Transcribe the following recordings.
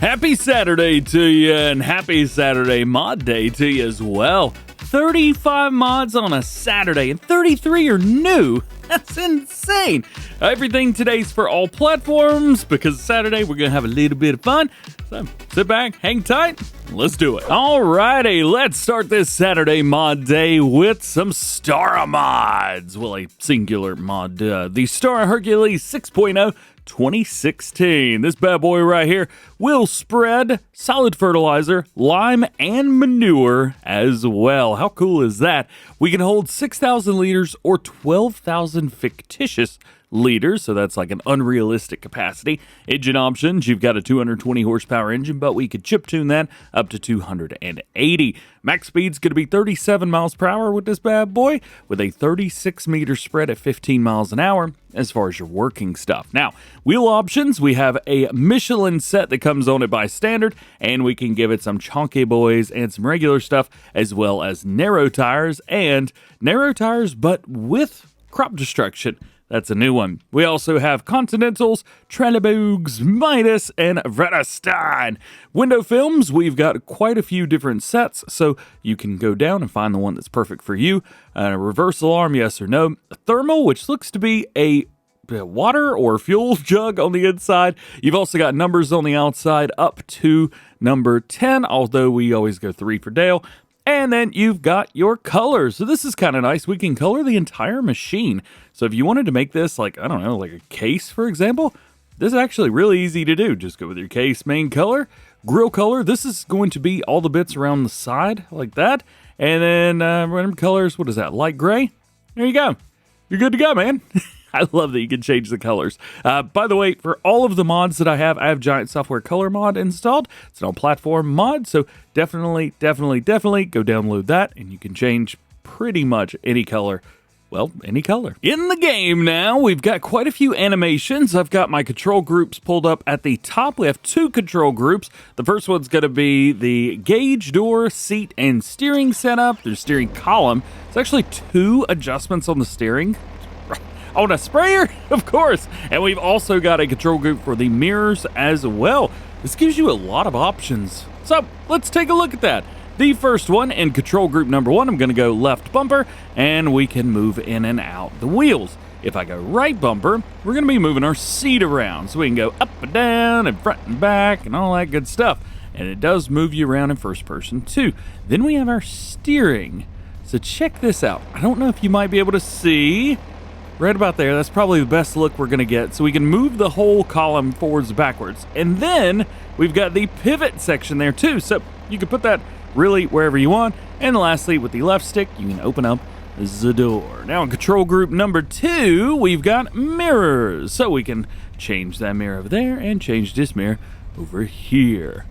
Happy Saturday to you, and happy Saturday mod day to you as well. 35 mods on a Saturday, and 33 are new. That's insane. Everything today's for all platforms, because Saturday we're going to have a little bit of fun. So sit back, hang tight, let's do it. Alrighty, let's start this Saturday mod day with some Stara mods. Well, a singular mod. The Stara Hércules 6.0 2016. This bad boy right here will spread solid fertilizer, lime, and manure as well. How cool is that? We can hold 6,000 liters or 12,000 fictitious liters, so that's like an unrealistic capacity. Engine options, you've got a 220 horsepower engine, but we could chip tune that up to 280. Max speed's going to be 37 miles per hour with this bad boy, with a 36 meter spread at 15 miles an hour as far as your working stuff. Now, wheel options, we have a Michelin set that comes on it by standard, and we can give it some chunky boys and some regular stuff, as well as narrow tires, but with crop destruction. That's a new one. We also have Continentals, Trelleborgs, Midas, and Vredestein. Window films, we've got quite a few different sets, so you can go down and find the one that's perfect for you. A reverse alarm, yes or no. A thermal, which looks to be a water or fuel jug on the inside. You've also got numbers on the outside up to number 10, although we always go 3 for Dale. And then you've got your colors. So this is kind of nice. We can color the entire machine. So if you wanted to make this like, I don't know, like a case, for example, this is actually really easy to do. Just go with your case main color, grill color. This is going to be all the bits around the side like that. And then random colors, what is that, light gray? There you go. You're good to go, man. I love that you can change the colors. By the way, for all of the mods that I have Giant Software Color Mod installed. It's an all-platform mod, so definitely go download that, and you can change pretty much any color. Well, any color. In the game now, we've got quite a few animations. I've got my control groups pulled up at the top. We have 2 control groups. The first one's going to be the gauge door, seat, and steering setup. There's steering column. It's actually 2 adjustments on the steering. On a sprayer, of course. And we've also got a control group for the mirrors as well. This gives you a lot of options. So let's take a look at that. The first one in control group number 1, I'm going to go left bumper, and we can move in and out the wheels. If I go right bumper, we're going to be moving our seat around. So we can go up and down and front and back and all that good stuff. And it does move you around in first person too. Then we have our steering. So check this out. I don't know if you might be able to see. Right about there, that's probably the best look we're going to get. So we can move the whole column forwards and backwards. And then we've got the pivot section there too. So you can put that really wherever you want. And lastly, with the left stick, you can open up the door. Now in control group number 2, we've got mirrors. So we can change that mirror over there and change this mirror over here.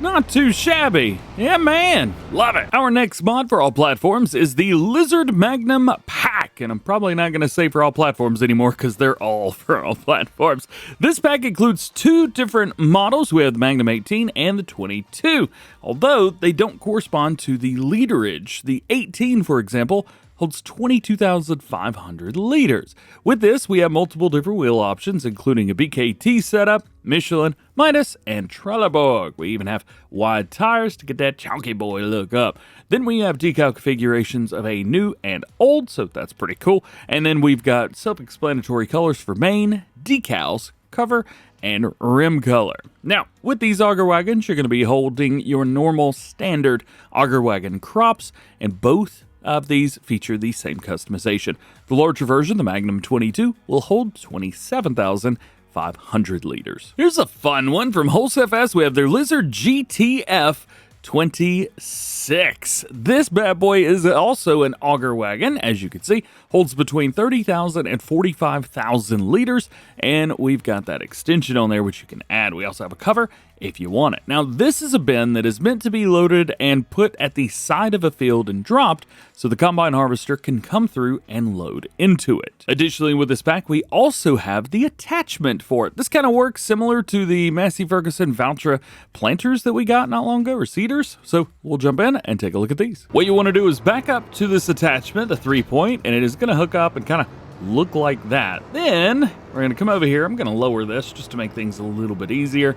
Not too shabby. Yeah, man. Love it. Our next mod for all platforms is the Lizard Magnum Pack. And I'm probably not going to say for all platforms anymore because they're all for all platforms. This pack includes 2 different models. We have the Magnum 18 and the 22. Although they don't correspond to the literage. The 18, for example, holds 22,500 liters. With this, we have multiple different wheel options, including a BKT setup, Michelin, Midas, and Trelleborg. We even have wide tires to get that chunky boy look up. Then we have decal configurations of a new and old, so that's pretty cool. And then we've got self-explanatory colors for main, decals, cover, and rim color. Now, with these auger wagons, you're going to be holding your normal standard auger wagon crops, and both of these feature the same customization. The larger version, the Magnum 22, will hold 27,500 liters. Here's a fun one from Hulse FS. We have their Lizard GTF 26. This bad boy is also an auger wagon, as you can see, holds between 30,000 and 45,000 liters, and we've got that extension on there which you can add. We also have a cover if you want it. Now, this is a bin that is meant to be loaded and put at the side of a field and dropped so the combine harvester can come through and load into it. Additionally, with this pack, we also have the attachment for it. This kind of works similar to the Massey Ferguson Valtra planters that we got not long ago, or seeders. So we'll jump in and take a look at these. What you want to do is back up to this attachment, the 3-point, and it is going to hook up and kind of look like that. Then we're going to come over here. I'm going to lower this just to make things a little bit easier.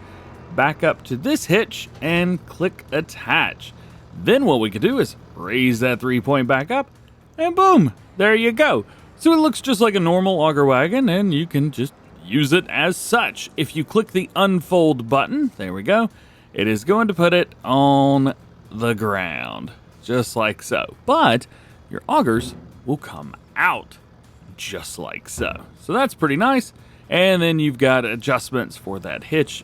back up to this hitch and click attach. Then what we can do is raise that 3-point back up, and boom, there you go. So it looks just like a normal auger wagon, and you can just use it as such. If you click the unfold button, there we go, it is going to put it on the ground, just like so. But your augers will come out just like so. So that's pretty nice. And then you've got adjustments for that hitch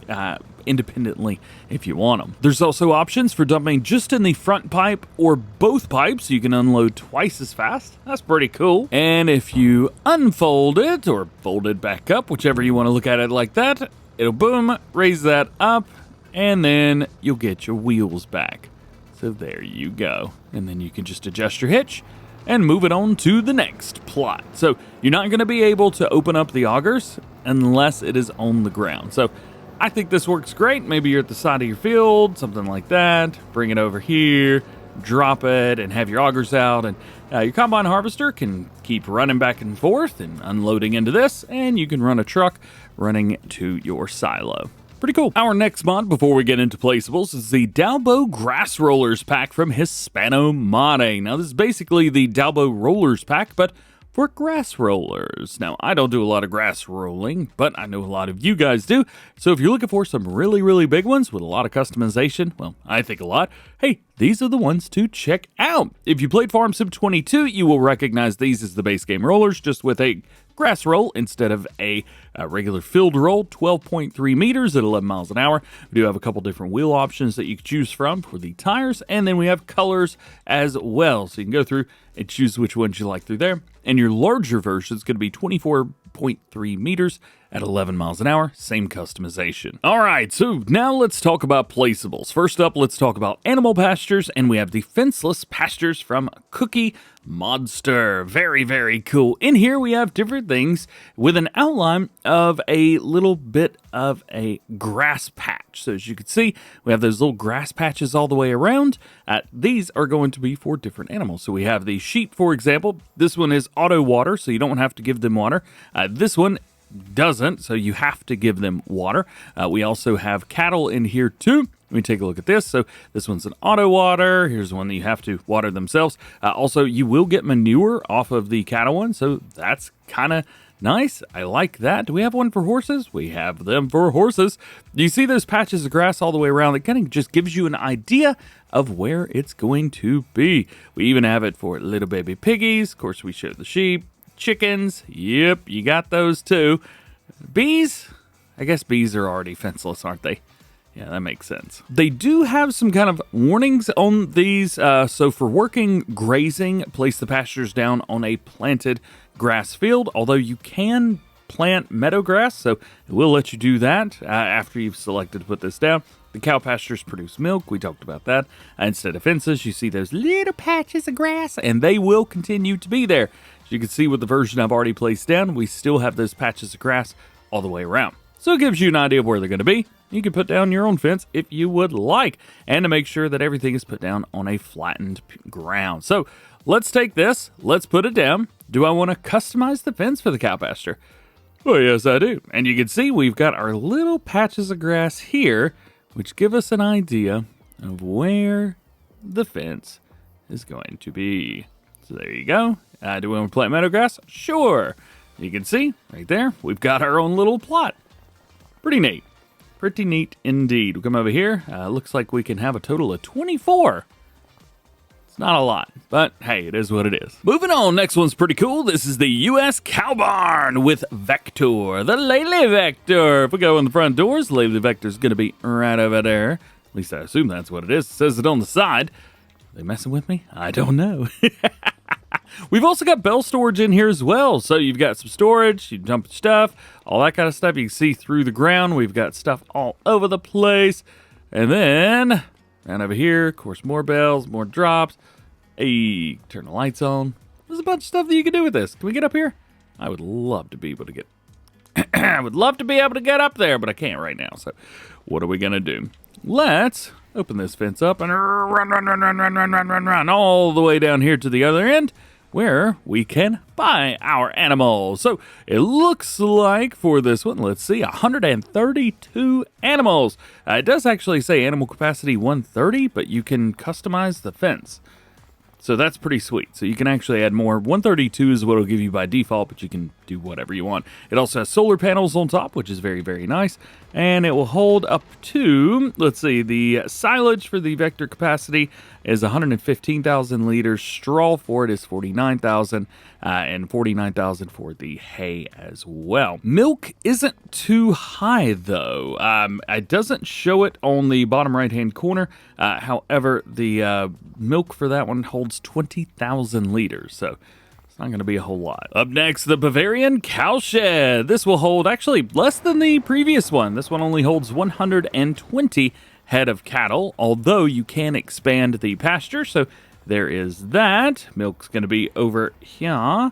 independently if you want them. There's also options for dumping just in the front pipe or both pipes. You can unload twice as fast. That's pretty cool. And if you unfold it or fold it back up, whichever you want to look at it like that, it'll boom, raise that up, and then you'll get your wheels back. So there you go. And then you can just adjust your hitch and move it on to the next plot. So you're not going to be able to open up the augers unless it is on the ground. So I think this works great. Maybe you're at the side of your field, something like that. Bring it over here, drop it, and have your augers out. And your combine harvester can keep running back and forth and unloading into this, and you can run a truck running to your silo. Pretty cool. Our next mod before we get into placeables is the Dalbo Grass Rollers pack from Hispano Made. Now this is basically the Dalbo Rollers pack, but for grass rollers. Now I don't do a lot of grass rolling, but I know a lot of you guys do. So if you're looking for some really, really big ones with a lot of customization, well, I think a lot, hey, these are the ones to check out. If you played Farm Sim 22, you will recognize these as the base game rollers, just with a grass roll instead of a regular field roll. 12.3 meters at 11 miles an hour. We do have a couple different wheel options that you can choose from for the tires, and then we have colors as well, so you can go through and choose which ones you like through there. And your larger version is going to be 24.3 meters at 11 miles an hour, same customization. All right, so now let's talk about placeables. First up, let's talk about animal pastures, and we have the Fenceless Pastures from Cookie Monster. Very, very cool. In here, we have different things with an outline of a little bit of a grass patch. So as you can see, we have those little grass patches all the way around. These are going to be for different animals. So we have the sheep, for example. This one is auto water, so you don't have to give them water. This one doesn't, so you have to give them water. We also have cattle in here too. Let me take a look at this. So this one's an auto water. Here's one that you have to water themselves. Also, you will get manure off of the cattle one, so that's kind of nice. I like that. Do we have one for horses? We have them for horses. Do you see those patches of grass all the way around? It kind of just gives you an idea of where it's going to be. We even have it for little baby piggies. Of course, we show the sheep. Chickens, yep, you got those too. Bees, I guess bees are already fenceless, aren't they? Yeah, that makes sense. They do have some kind of warnings on these. So for working grazing, place the pastures down on a planted grass field, although you can plant meadow grass, so it will let you do that after you've selected to put this down. The cow pastures produce milk. We talked about that. Instead of fences, you see those little patches of grass, and they will continue to be there. As you can see with the version I've already placed down, we still have those patches of grass all the way around. So it gives you an idea of where they're going to be. You can put down your own fence if you would like, and to make sure that everything is put down on a flattened ground. So let's take this, let's put it down. Do I want to customize the fence for the cow pasture? Well, yes, I do. And you can see we've got our little patches of grass here, which give us an idea of where the fence is going to be. So there you go. Do we want to plant meadow grass? Sure. You can see right there, we've got our own little plot. Pretty neat. Pretty neat indeed. We'll come over here. Looks like we can have a total of 24. It's not a lot, but hey, it is what it is. Moving on, next one's pretty cool. This is the U.S. Cow Barn with Vector, the Lely Vector. If we go in the front doors, Lely Vector's going to be right over there. At least I assume that's what it is. It says it on the side. Are they messing with me? I don't know. We've also got bell storage in here as well. So you've got some storage, you dump stuff, all that kind of stuff. You can see through the ground. We've got stuff all over the place. And then, down over here, of course, more bells, more drops. Hey, turn the lights on. There's a bunch of stuff that you can do with this. Can we get up here? I would love to be able to get... I would love to be able to get up there, but I can't right now. So what are we going to do? Let's open this fence up and run all the way down here to the other end. where we can buy our animals. So it looks like for this one, let's see, 132 animals. It does actually say animal capacity 130, but you can customize the fence. So that's pretty sweet. So you can actually add more. 132 is what it'll give you by default, but you can do whatever you want. It also has solar panels on top, which is very, very nice. And it will hold up to, let's see, the silage for the vector capacity is 115,000 liters. Straw for it is 49,000 and 49,000 for the hay as well. Milk isn't too high, though. It doesn't show it on the bottom right-hand corner. However, the milk for that one holds 20,000 liters, so it's not going to be a whole lot. Up next, the Bavarian Cowshed. This will hold actually less than the previous one. This one only holds 120 head of cattle, although you can expand the pasture, so there is that. Milk's going to be over here.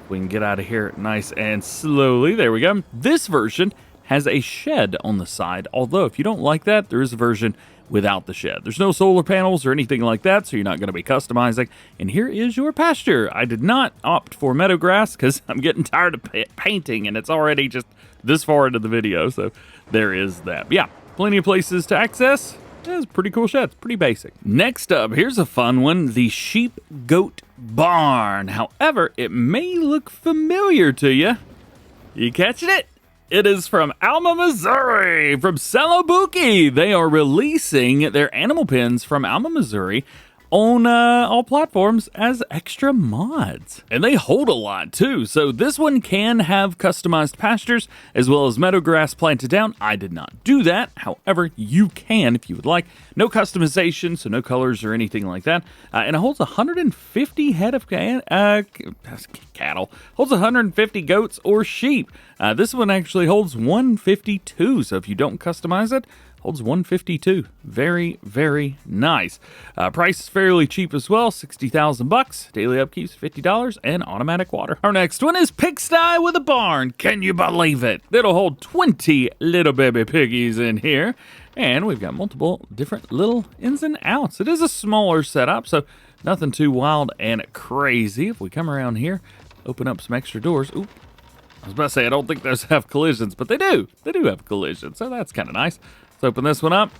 We can get out of here nice and slowly. There we go. This version has a shed on the side, although if you don't like that, there is a version without the shed. There's no solar panels or anything like that, so you're not going to be customizing. And here is your pasture. I did not opt for meadow grass because I'm getting tired of painting, and it's already just this far into the video, so there is that. But yeah, plenty of places to access. It's a pretty cool shed. It's pretty basic. Next up, here's a fun one, the sheep goat barn. However, it may look familiar to you. You catching it? It is from Alma, Missouri, from Salabuki. They are releasing their animal pens from Alma, Missouri on all platforms as extra mods. And they hold a lot too. So this one can have customized pastures as well as meadow grass planted down. I did not do that. However, you can if you would like. No customization, so no colors or anything like that. And it holds 150 head of cattle. Holds 150 goats or sheep. This one actually holds 152. So if you don't customize it, holds 152. Very, very nice. Price is fairly cheap as well, 60,000 bucks. Daily upkeep's $50 and automatic water. Our next one is Pigsty with a barn. Can you believe it? It'll hold 20 little baby piggies in here. And we've got multiple different little ins and outs. It is a smaller setup, so nothing too wild and crazy. If we come around here, open up some extra doors. Oop. I was about to say, I don't think those have collisions, but they do. They do have collisions, so that's kind of nice. Let's open this one up.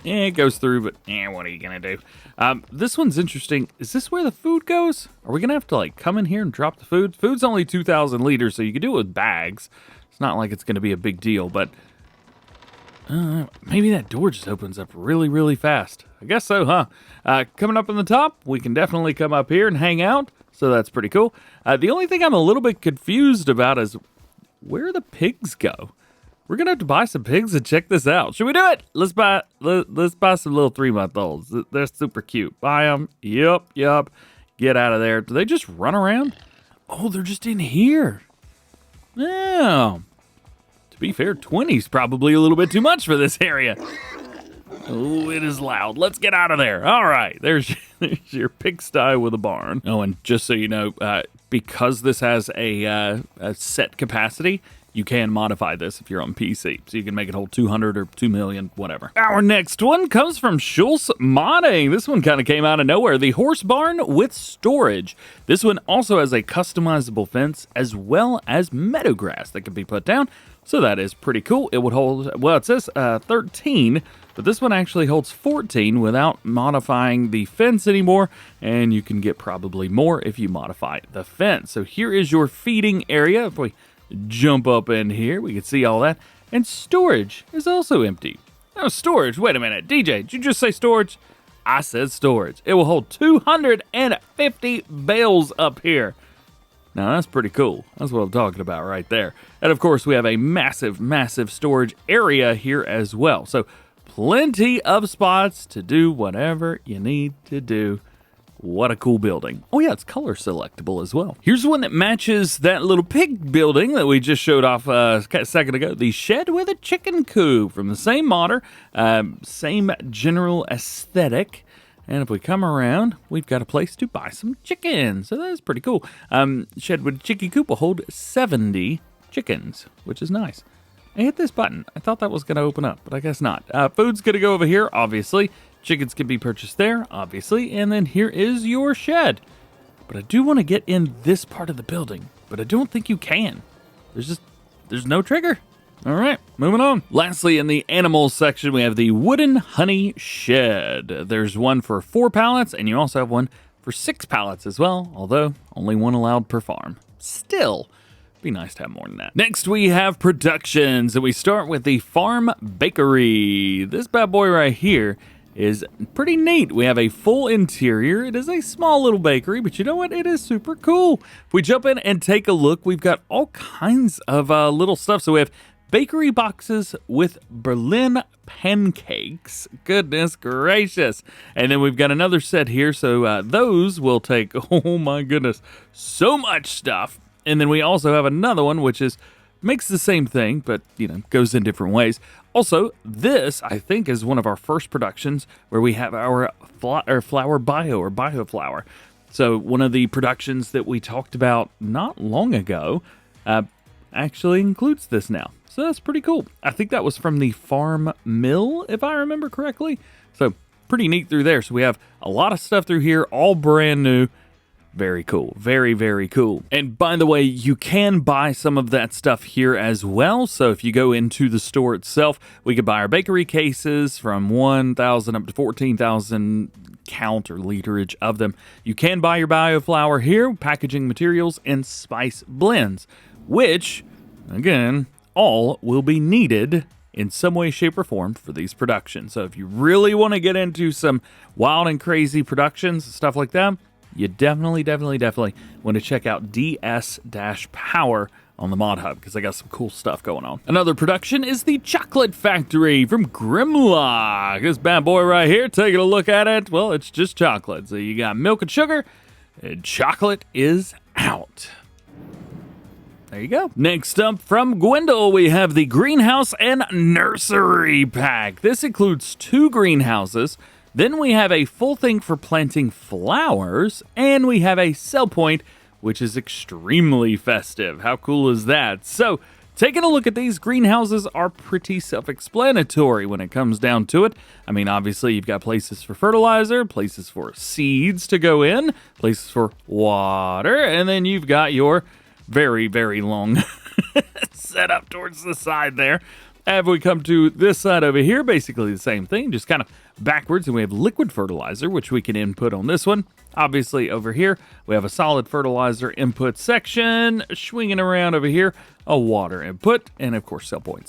Yeah, it goes through, but what are you going to do? This one's interesting. Is this where the food goes? Are we going to have to like come in here and drop the food? Food's only 2,000 liters, so you can do it with bags. It's not like it's going to be a big deal, but maybe that door just opens up really, really fast. I guess so, huh? Coming up on the top, we can definitely come up here and hang out, so that's pretty cool. The only thing I'm a little bit confused about is where the pigs go. We're gonna have to buy some pigs and check this out. Should we do it? Let's buy some little 3-month-olds. They're super cute. Buy them. Yep. Get out of there. Do they just run around? Oh, they're just in here. Oh. To be fair, 20's probably a little bit too much for this area. Oh, it is loud. Let's get out of there. All right, there's your pigsty with a barn. Oh, and just so you know, because this has a set capacity, you can modify this if you're on PC. So you can make it hold 200 or 2 million, whatever. Our next one comes from Schultz Modding. This one kind of came out of nowhere. The horse barn with storage. This one also has a customizable fence as well as meadow grass that can be put down. So that is pretty cool. It would hold, well, it says 13, but this one actually holds 14 without modifying the fence anymore. And you can get probably more if you modify the fence. So here is your feeding area. If we jump up in here, we can see all that. And storage is also empty. Oh, storage. Wait a minute. DJ, did you just say storage? I said storage. It will hold 250 bales up here. Now, that's pretty cool. That's what I'm talking about right there. And, of course, we have a massive, massive storage area here as well. So, plenty of spots to do whatever you need to do. What a cool building. Oh, yeah, it's color selectable as well. Here's one that matches that little pig building that we just showed off a second ago. The shed with a chicken coop from the same modder, same general aesthetic. And if we come around, we've got a place to buy some chicken. So that's pretty cool. Shed with a chicken coop will hold 70 chickens, which is nice. I hit this button. I thought that was going to open up, but I guess not. Food's going to go over here, obviously. Chickens can be purchased there, obviously. And then here is your shed. but I do want to get in this part of the building, but I don't think you can. There's no trigger. All right, moving on. Lastly, in the animals section, we have the wooden honey shed. There's one for 4 pallets, and you also have one for 6 pallets as well, although only one allowed per farm. Still, be nice to have more than that. Next, we have productions, and we start with the farm bakery. This bad boy right here is pretty neat. We have a full interior. It is a small little bakery, but you know what? It is super cool. If we jump in and take a look, we've got all kinds of little stuff. So we have bakery boxes with Berlin pancakes. Goodness gracious. And then we've got another set here. So those will take, oh my goodness, so much stuff. And then we also have another one, which makes the same thing, but, goes in different ways. Also, this, I think, is one of our first productions where we have our flower bio or bio flower. So one of the productions that we talked about not long ago actually includes this now. So that's pretty cool. I think that was from the farm mill, if I remember correctly. So pretty neat through there. So we have a lot of stuff through here, all brand new. Very cool. Very, very cool. And by the way, you can buy some of that stuff here as well. So if you go into the store itself, we could buy our bakery cases from 1,000 up to 14,000 count or literage of them. You can buy your bio flour here, packaging materials, and spice blends, which, again, all will be needed in some way, shape, or form for these productions. So if you really want to get into some wild and crazy productions, stuff like that, you definitely want to check out DS-Power on the Mod Hub, because I got some cool stuff going on. Another production is the Chocolate Factory from Grimlock. This bad boy right here, taking a look at it, well, it's just chocolate. So you got milk and sugar, and chocolate is out. There you go. Next up from Gwendol, we have the Greenhouse and Nursery Pack. This includes 2 greenhouses. Then we have a full thing for planting flowers, and we have a sell point, which is extremely festive. How cool is that? So, taking a look at these, greenhouses are pretty self-explanatory when it comes down to it. I mean, obviously, you've got places for fertilizer, places for seeds to go in, places for water, and then you've got your very, very long setup towards the side there. If we come to this side over here, basically the same thing, just kind of backwards, and we have liquid fertilizer, which we can input on this one. Obviously, over here, we have a solid fertilizer input section, swinging around over here, a water input, and of course, sell point.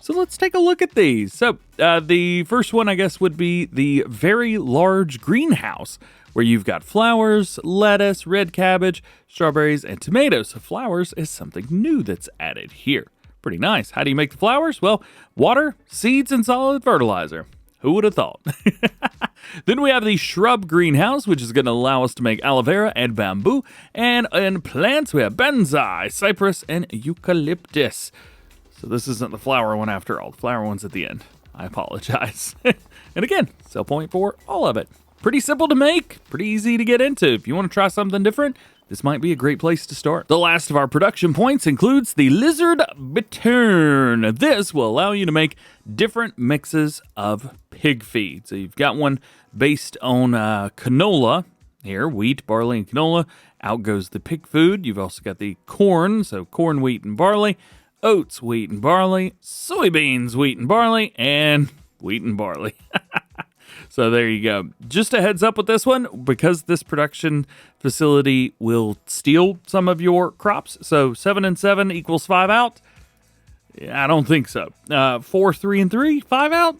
So let's take a look at these. So the first one, I guess, would be the very large greenhouse, where you've got flowers, lettuce, red cabbage, strawberries, and tomatoes. So flowers is something new that's added here. Pretty nice. How do you make the flowers? Well, water, seeds, and solid fertilizer. Who would have thought? Then we have the shrub greenhouse, which is going to allow us to make aloe vera and bamboo. And in plants, we have bonsai, cypress, and eucalyptus. So this isn't the flower one after all. The flower one's at the end. I apologize. And again, sell point for all of it. Pretty simple to make, pretty easy to get into. If you want to try something different, this might be a great place to start. The last of our production points includes the Lizard Bittern. This will allow you to make different mixes of pig feed. So you've got one based on canola here, wheat, barley, and canola. Out goes the pig food. You've also got the corn, so corn, wheat, and barley, oats, wheat, and barley, soybeans, wheat, and barley, and wheat and barley. So there you go. Just a heads up with this one, because this production facility will steal some of your crops. So 7 and 7 equals 5 out. I don't think so. 4, 3, and 3, 5 out.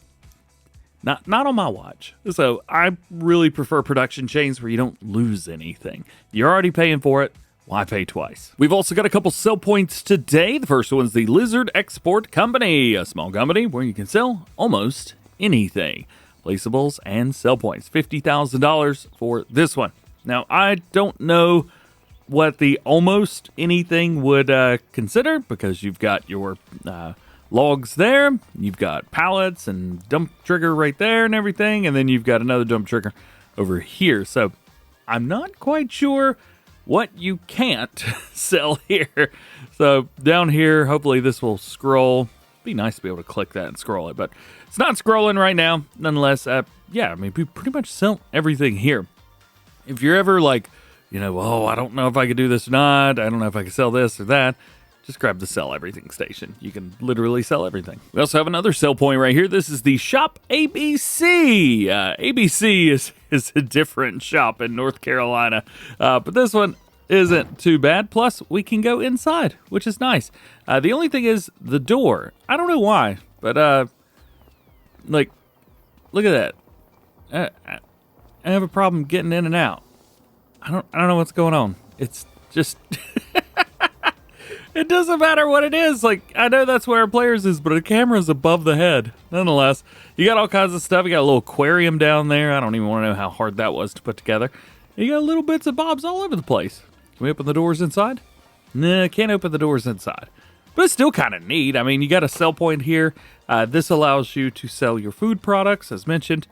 Not on my watch. So I really prefer production chains where you don't lose anything. You're already paying for it. Why pay twice? We've also got a couple sell points today. The first one's the Lizard Export Company, a small company where you can sell almost anything. Placeables and sell points. $50,000 for this one. Now, I don't know what the almost anything would consider, because you've got your logs there, you've got pallets and dump trigger right there and everything, and then you've got another dump trigger over here. So I'm not quite sure what you can't sell here. So down here, hopefully this will scroll. Be nice to be able to click that and scroll it, but it's not scrolling right now. Nonetheless, yeah, I mean, we pretty much sell everything here. If you're ever like oh, I don't know if I could do this or not. I don't know if I can sell this or that. Just grab the sell everything station. You can literally sell everything. We also have another sell point right here. This is the Shop ABC. ABC is a different shop in North Carolina, but this one isn't too bad. Plus, we can go inside, which is nice. The only thing is the door. I don't know why, but look at that. I have a problem getting in and out. I don't know what's going on. It's just it doesn't matter what it is. Like, I know that's where our players is, but the camera's above the head. Nonetheless, you got all kinds of stuff. You got a little aquarium down there. I don't even want to know how hard that was to put together. You got little bits and bobs all over the place. Can we open the doors inside? Nah, can't open the doors inside. But it's still kind of neat. I mean, you got a sell point here. This allows you to sell your food products, as mentioned.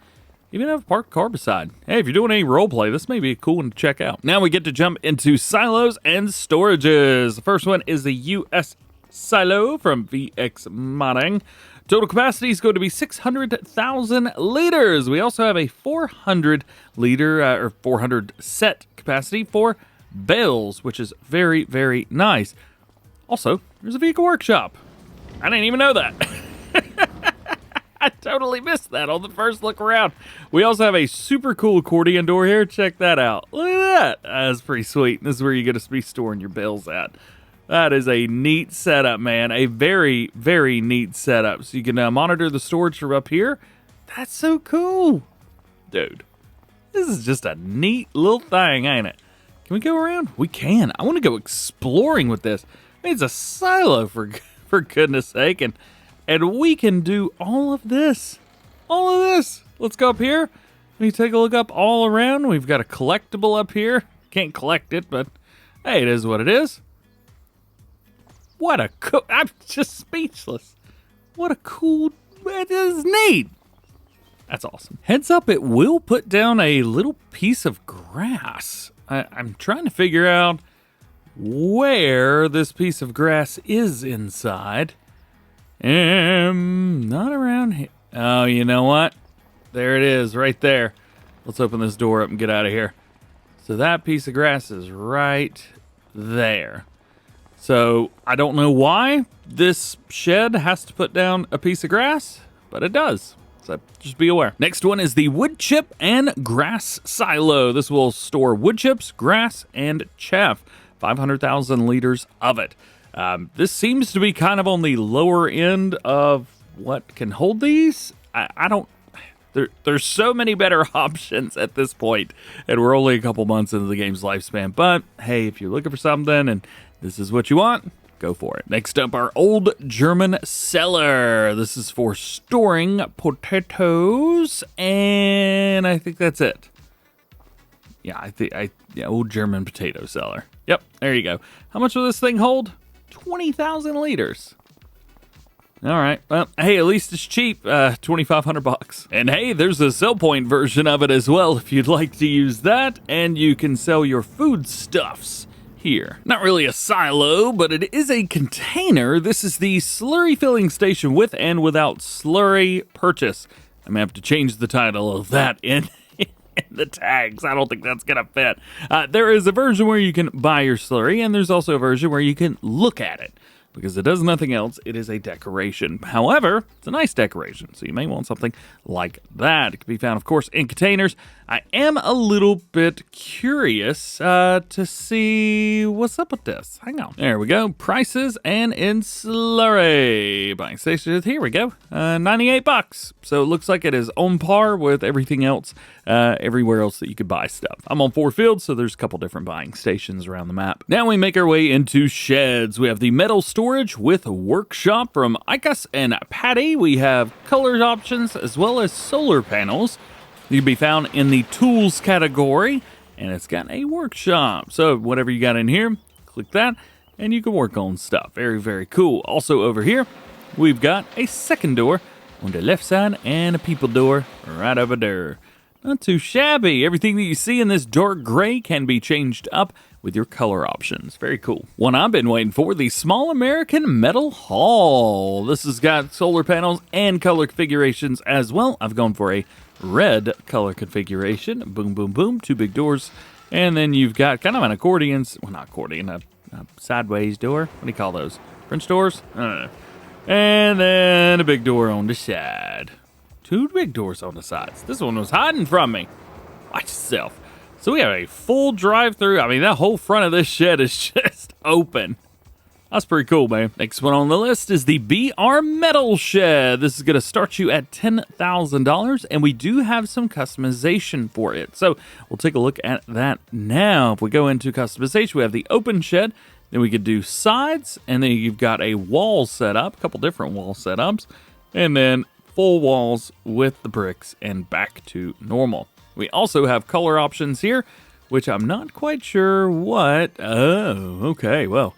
Even have a parked car beside. Hey, if you're doing any role play, this may be a cool one to check out. Now we get to jump into silos and storages. The first one is the US silo from VX Modding. Total capacity is going to be 600,000 liters. We also have a 400 liter or 400 set capacity for bales, which is very, very nice. Also, there's a vehicle workshop. I didn't even know that. I totally missed that on the first look around. We also have a super cool accordion door here. Check that out. Look at that. That's pretty sweet. This is where you're going to be storing your bales at. That is a neat setup, man. A very, very neat setup. So you can monitor the storage from up here. That's so cool. Dude, this is just a neat little thing, ain't it? Can we go around? We can. I want to go exploring with this. I mean, it's a silo, for goodness sake. And we can do all of this. All of this. Let's go up here. Let me take a look up all around. We've got a collectible up here. Can't collect it, but hey, it is what it is. What a cool... I'm just speechless. What a cool... It is neat. That's awesome. Heads up, it will put down a little piece of grass. I'm trying to figure out where this piece of grass is inside. Not around here. Oh, you know what? There it is, right there. Let's open this door up and get out of here. So that piece of grass is right there. So I don't know why this shed has to put down a piece of grass, but it does. So just be aware. Next one is the wood chip and grass silo. This will store wood chips, grass, and chaff. 500,000 liters of it. This seems to be kind of on the lower end of what can hold these. I don't... There's so many better options at this point, and we're only a couple months into the game's lifespan. But hey, if you're looking for something and this is what you want, go for it. Next up, our old German Cellar. This is for storing potatoes, and I think that's it. Yeah, old German potato cellar. Yep, there you go. How much will this thing hold? 20,000 liters. All right. Well, hey, at least it's cheap. $2,500. And hey, there's a sell point version of it as well if you'd like to use that, and you can sell your foodstuffs here. Not really a silo, but it is a container. This is the slurry filling station with and without slurry purchase. I'm gonna have to change the title of that in the tags. I don't think that's gonna fit. There is a version where you can buy your slurry, and there's also a version where you can look at it. Because it does nothing else, it is a decoration. However, it's a nice decoration, so you may want something like that. It can be found, of course, in containers. I am a little bit curious to see what's up with this. Hang on. There we go. Prices and in Slurry. Buying stations. Here we go. $98. So it looks like it is on par with everything else, everywhere else that you could buy stuff. I'm on 4 fields, so there's a couple different buying stations around the map. Now we make our way into sheds. We have the metal storage with workshop from Ikas and Patty. We have color options as well as solar panels. You can be found in the tools category, and it's got a workshop. So whatever you got in here, click that, and you can work on stuff. Very, very cool. Also over here, we've got a second door on the left side and a people door right over there. Not too shabby. Everything that you see in this dark gray can be changed up with your color options. Very cool. One I've been waiting for, the Small American Metal Hall. This has got solar panels and color configurations as well. I've gone for a red color configuration. Boom, boom, boom. 2 big doors And then you've got kind of an accordion, well, not accordion, a sideways door. What do you call those? French doors? I don't know. And then a big door on the side. 2 big doors on the sides. This one was hiding from me. Watch yourself. So we have a full drive-through. I mean, that whole front of this shed is just open. That's pretty cool, man. Next one on the list is the BR Metal Shed. This is going to start you at $10,000, and we do have some customization for it. So we'll take a look at that now. If we go into customization, we have the open shed. Then we could do sides, and then you've got a wall setup, a couple different wall setups, and then full walls with the bricks and back to normal. We also have color options here, which I'm not quite sure what. Oh, okay, well,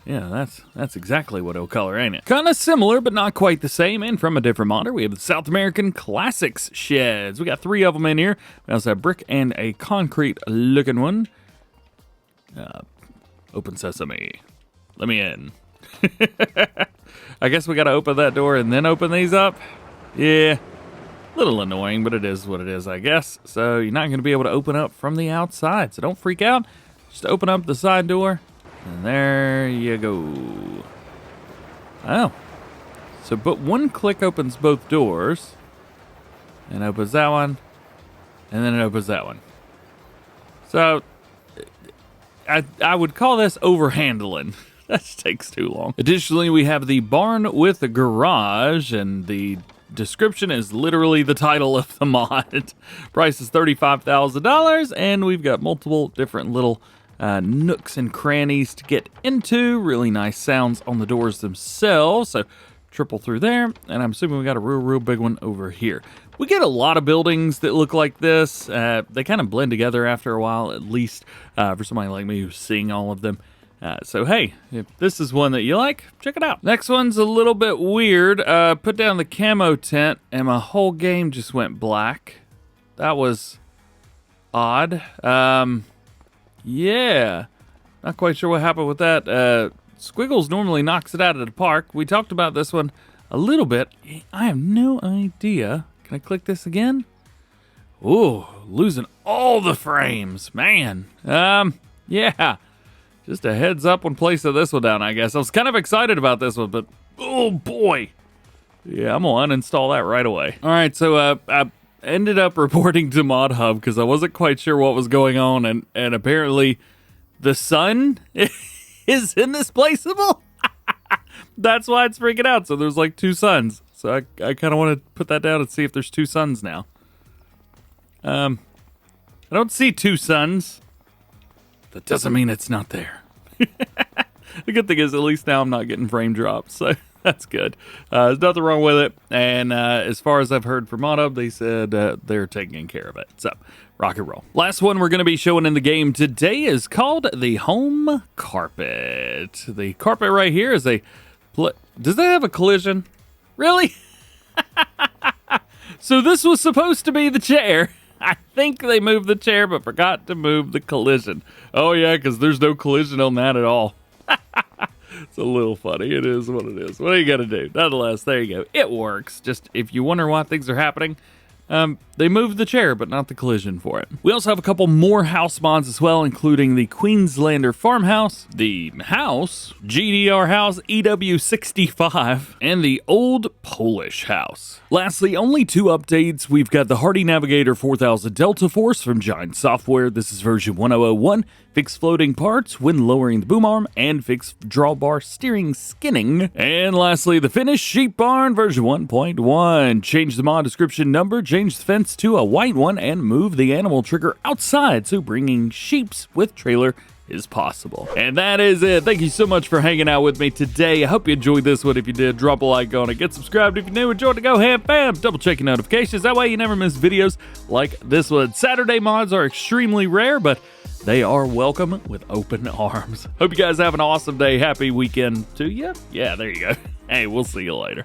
yeah, that's exactly what it'll color, ain't it? Kind of similar, but not quite the same. And from a different modder, we have the South American Classics sheds. We got 3 of them in here. We also have brick and a concrete-looking one. Open sesame. Let me in. I guess we got to open that door and then open these up. Yeah. A little annoying, but it is what it is, I guess. So you're not going to be able to open up from the outside. So don't freak out. Just open up the side door. And there you go. Oh. So, but one click opens both doors. And opens that one. And then it opens that one. So, I would call this overhandling. That just takes too long. Additionally, we have the barn with a garage, and the description is literally the title of the mod. Price is $35,000, and we've got multiple different little nooks and crannies to get into. Really nice sounds on the doors themselves. So triple through there, and I'm assuming we got a real big one over here. We get a lot of buildings that look like this. They kind of blend together after a while, at least for somebody like me who's seeing all of them. So hey, if this is one that you like, check it out. Next one's a little bit weird. Put down the Camo Tent, and my whole game just went black. That was odd. Yeah, not quite sure what happened with that. Squiggles normally knocks it out of the park. We talked about this one a little bit. I have no idea. Can I click this again? Ooh, losing all the frames, man. Yeah. Just a heads up when placing this one down, I guess. I was kind of excited about this one, but oh boy. Yeah, I'm going to uninstall that right away. All right, so I ended up reporting to Mod Hub because I wasn't quite sure what was going on, and apparently the sun is indisplaceable. That's why it's freaking out. So there's like 2 suns. So I kind of want to put that down and see if there's 2 suns now. I don't see 2 suns. That doesn't mean it's not there. The good thing is at least now I'm not getting frame drops, so that's good. There's nothing wrong with it, and as far as I've heard from ModHub, they said they're taking care of it. So, rock and roll. Last one we're going to be showing in the game today is called the Home Carpet. The carpet right here is a... Does that have a collision? Really? So this was supposed to be the chair. I think they moved the chair, but forgot to move the collision. Oh, yeah, because there's no collision on that at all. It's a little funny. It is what it is. What are you going to do? Nonetheless, there you go. It works. Just if you wonder why things are happening, they moved the chair, but not the collision for it. We also have a couple more house mods as well, including the Queenslander Farmhouse, the house, GDR House EW65, and the Old Polish House. Lastly, only 2 updates. We've got the Hardi Navigator 4000 Delta Force from Giant Software. This is version 1001. Fixed floating parts when lowering the boom arm, and fixed drawbar steering skinning. And lastly, the Finnish Sheep Barn version 1.1. Change the mod description number, change the fence to a white one, and move the animal trigger outside so bringing sheeps with trailer is possible. And that is it. Thank you so much for hanging out with me today. I hope you enjoyed this one. If you did, drop a like on it. Get subscribed if you're new. Enjoy the DjGoHam fam. Double check your notifications. That way you never miss videos like this one. Saturday mods are extremely rare, but they are welcome with open arms. Hope you guys have an awesome day. Happy weekend to you. Yeah, there you go. Hey, we'll see you later.